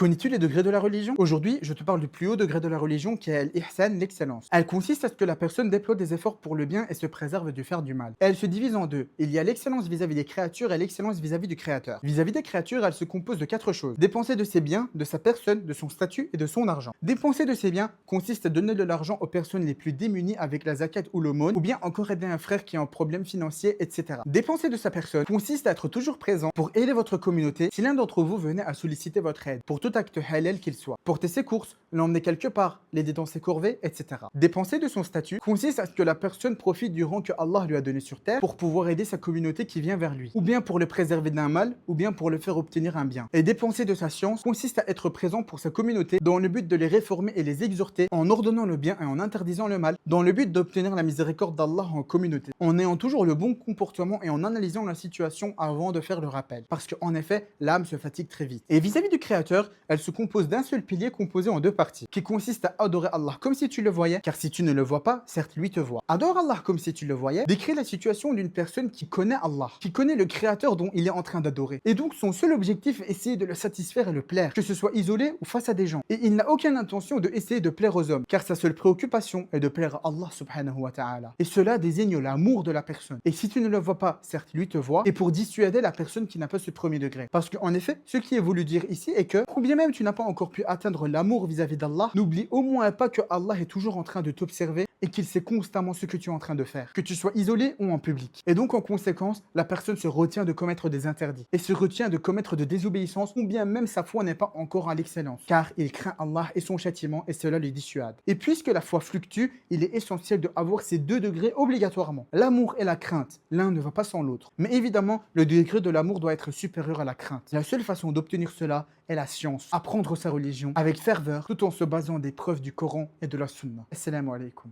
Connais-tu les degrés de la religion? Aujourd'hui, je te parle du plus haut degré de la religion qui est l'ihsan, l'excellence. Elle consiste à ce que la personne déploie des efforts pour le bien et se préserve de faire du mal. Elle se divise en deux. Il y a l'excellence vis-à-vis des créatures et l'excellence vis-à-vis du créateur. Vis-à-vis des créatures, elle se compose de quatre choses. Dépenser de ses biens, de sa personne, de son statut et de son argent. Dépenser de ses biens consiste à donner de l'argent aux personnes les plus démunies avec la zakat ou l'aumône, ou bien encore aider un frère qui est en problème financier, etc. Dépenser de sa personne consiste à être toujours présent pour aider votre communauté si l'un d'entre vous venait à solliciter votre aide, pour tout acte halal qu'il soit. Porter ses courses, l'emmener quelque part, l'aider dans ses corvées, etc. Dépenser de son statut consiste à ce que la personne profite du rang que Allah lui a donné sur terre pour pouvoir aider sa communauté qui vient vers lui, ou bien pour le préserver d'un mal, ou bien pour le faire obtenir un bien. Et dépenser de sa science consiste à être présent pour sa communauté dans le but de les réformer et les exhorter en ordonnant le bien et en interdisant le mal, dans le but d'obtenir la miséricorde d'Allah en communauté, en ayant toujours le bon comportement et en analysant la situation avant de faire le rappel. Parce qu'en effet, l'âme se fatigue très vite. Et vis-à-vis du Créateur, elle se compose d'un seul pilier composé en deux parties, qui consiste à adorer Allah comme si tu le voyais, car si tu ne le vois pas, certes lui te voit. Adore Allah comme si tu le voyais décrit la situation d'une personne qui connaît Allah, qui connaît le Créateur dont il est en train d'adorer. Et donc son seul objectif est essayer de le satisfaire et le plaire, que ce soit isolé ou face à des gens. Et il n'a aucune intention de essayer de plaire aux hommes, car sa seule préoccupation est de plaire à Allah subhanahu wa ta'ala. Et cela désigne l'amour de la personne. Et si tu ne le vois pas, certes lui te voit, et pour dissuader la personne qui n'a pas ce premier degré. Parce qu'en effet, ce qui est voulu dire ici est que, ou bien même tu n'as pas encore pu atteindre l'amour vis-à-vis d'Allah, n'oublie au moins pas que Allah est toujours en train de t'observer et qu'il sait constamment ce que tu es en train de faire, que tu sois isolé ou en public. Et donc en conséquence, la personne se retient de commettre des interdits et se retient de commettre de désobéissances ou bien même sa foi n'est pas encore à l'excellence, car il craint Allah et son châtiment et cela lui dissuade. Et puisque la foi fluctue, il est essentiel d'avoir ces deux degrés obligatoirement. L'amour et la crainte, l'un ne va pas sans l'autre. Mais évidemment, le degré de l'amour doit être supérieur à la crainte. La seule façon d'obtenir cela est la science, apprendre sa religion avec ferveur tout en se basant des preuves du Coran et de la Sunna. Assalamu alaikum.